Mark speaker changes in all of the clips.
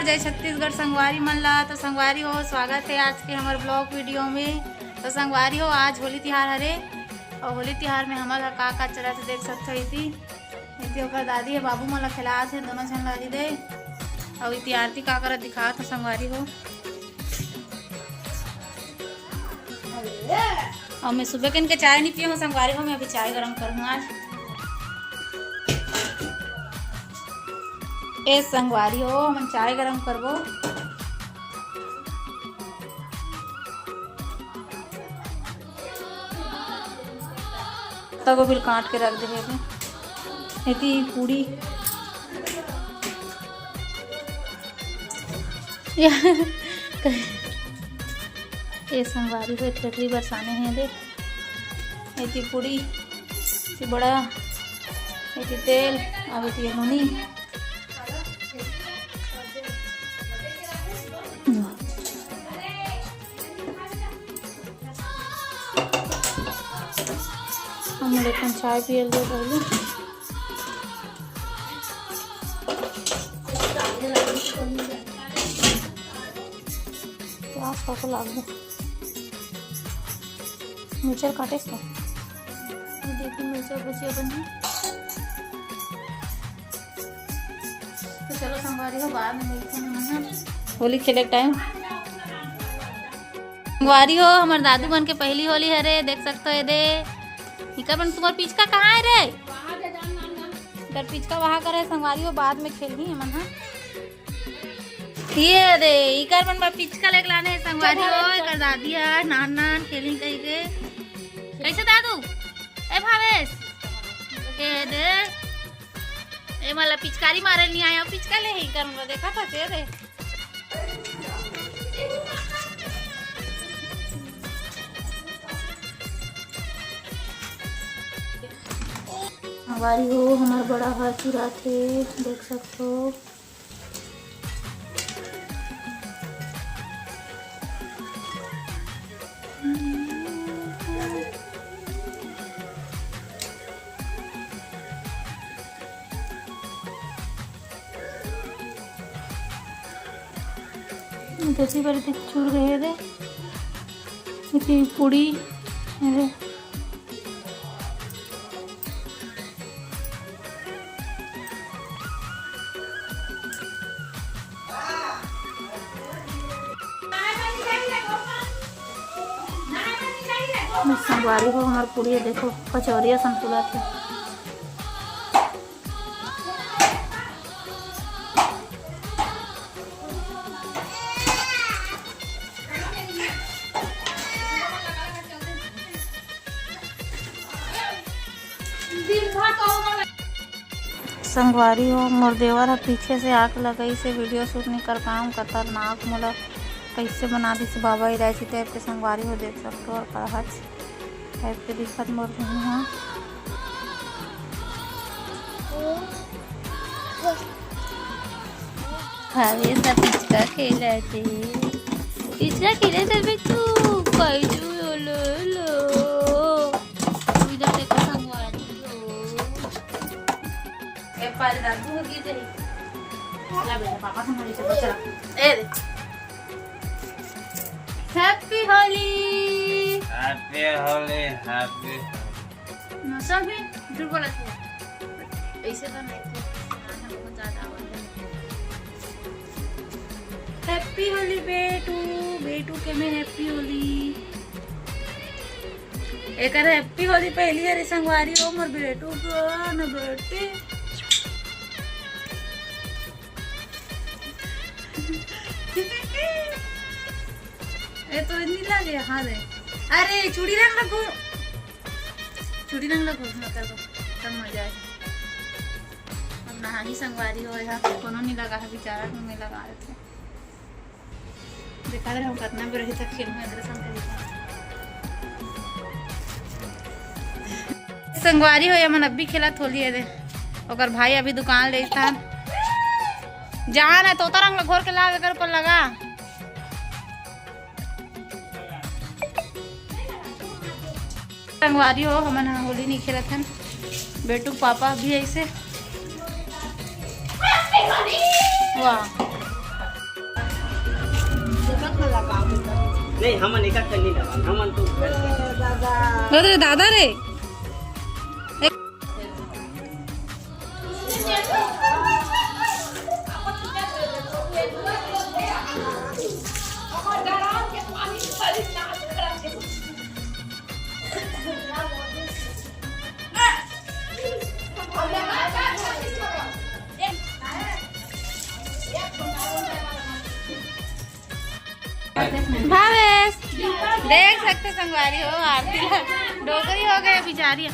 Speaker 1: जय छत्तीसगढ़ संगवारी मन ला। तो संगवारी हो स्वागत है आज के हमारे ब्लॉग वीडियो में। तो संगवारी हो आज होली तिहार हरे और होली तिहार में हमारा का चला से देख सकते थी ओकर दादी है बाबू मन ला खिलात है दोनों झन लादी दे और इति आरती का कर दिखा था संगवारी हो। और मैं सुबह के इनके चाय नहीं पिया हूँ संगवारी हो, मैं अभी चाय गरम करूँ आज। ए संगवारी हो हम चाय गरम करबो। तब फिर काट के रख दे इतनी पूरी ये संगवारी हो ठेकरी बरसाने हैं दे इतनी पूरी इतनी बड़ा इतनी तेल अब इतनी नूनी हम लेकिन चाय पियल दे पहले प्याज का लाग दो मिर्चा काटे इसको देखिए मिर्चा भुजिया बनी। तो चलो संगवारी हो बाद में मिलते हैं होली खेले टाइम। संगवारी हो हमारे दादू बन के पहली होली है रे देख सकते हो दे इका बन तुम्हार पिचका कहाँ है रे इधर पिचका वहाँ करे संगवारी हो बाद में खेल ही मन। ये दे इकर मन बा पिचका लेके लाने है संगवारी हो इकर दादी है नान नान खेली कहीं के कैसे दादू ए भावेश ए दे ए मला पिचकारी मारे नहीं आया पिचका ले इकर मन देखा था ते रे संगवारी हो हमारा बड़ा हाथ चुरा थे देख सकते हो। जैसी बार चूर गए थे इतनी पूड़ी मेरे संगवारी हो हमारे पूड़ी देखो कचौरिया संतुला थे। संगवारी हो मोर देवर है पीछे से आग लगाई से वीडियो शूट नहीं कर पाऊँ खतरनाक मोला कैसे बना दी से बाबा ही रहती टाइप के संगवारी हो देख सकते हो और कहच टाइप के दिक्कत मोर नहीं है। हवे सब पिचका खेला थे पिचका खेले थे बिट्टू कैचू लो लो इधर देखो संगवारी ए पाले दादू होगी तेरी ला बेटा पापा संभाली से बच्चा ए happy Holi
Speaker 2: happy Holi happy
Speaker 1: ना सभी झूठ बोला था ऐसे तो नहीं थे खाना बहुत ज्यादा आवड़ता हैप्पी होली बेटू बेटू के में हैप्पी होली एक हैप्पी होली पहली है संगवारी हो मोर बेटू को न बेटी ए तो नहीं लगे हाँ रे अरे चूड़ी रंग लगो ना कर दो तब मजा आए। अब नहा ही संगवारी हो यहाँ कोनो नहीं लगा है बेचारा में लगा रहे थे दिखा रहे हम कितना भी रही तक खेल में संगवारी हो या मन अभी खेला थोली है और भाई अभी दुकान ले था जान है तोता रंग घोर के लाग कर पर लगा संगवारी हो हमन होली नहीं खेलत हन बेटू पापा भी ऐसे वाह
Speaker 3: नहीं हमन एक नहीं लगा हमन तो
Speaker 1: अरे दादा रे भावेश देख सकते संगवारी हो आरती डोकरी हो गए बेचारी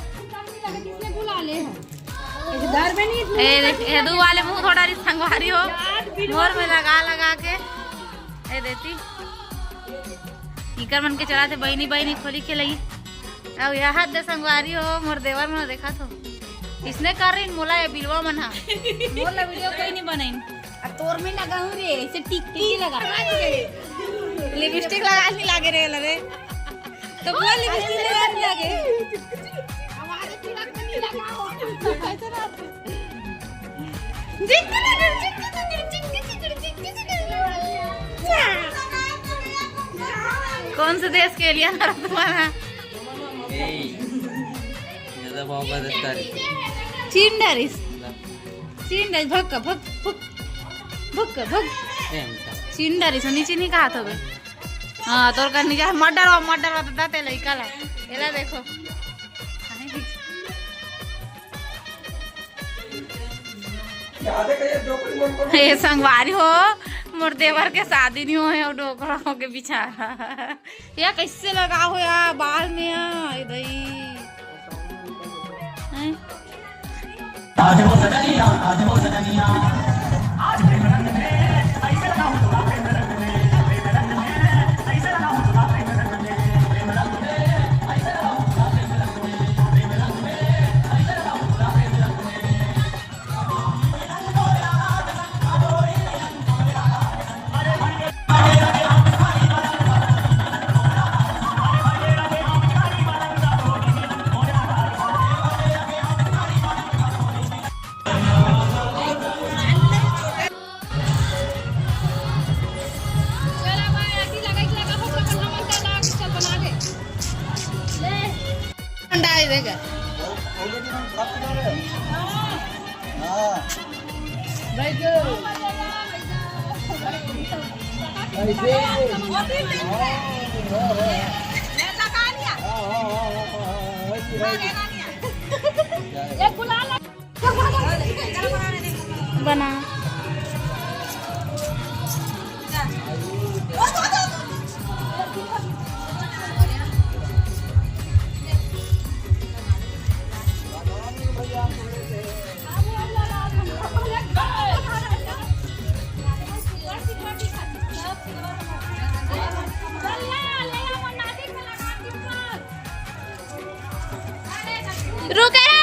Speaker 1: दू वाले मुंह थोड़ा संगवारी हो मोर में लगा के ए देती इकर मन के चला थे बहनी बहनी खोली के लगी अब यहाँ दे संगवारी हो मोर देवर मन देखा तो इसने कर रही मोला ये बिलवा मन हा मोला वीडियो कोई नहीं बनाई तोर में लगा हूं रे ऐसे टिक्की लगा लिपस्टिक लगा नहीं लागे रे लरे तो पूरा लिपस्टिक लगा नहीं लागे हमारे तिलक में नहीं लगा हो ऐसे ना कौन से देश के लिए ना तुम्हारा चीन डरिस भग भग भग भग भग चीन डरिस नीचे नहीं कहा था बे हाँ तोर का नीचे मत डरो तो दाते लइका ला एला देखो ये संगवारी हो मोर देवर के शादी नहीं हुए और डोकरा हो के बिछा या कैसे लगा हो या बाल में बना रुके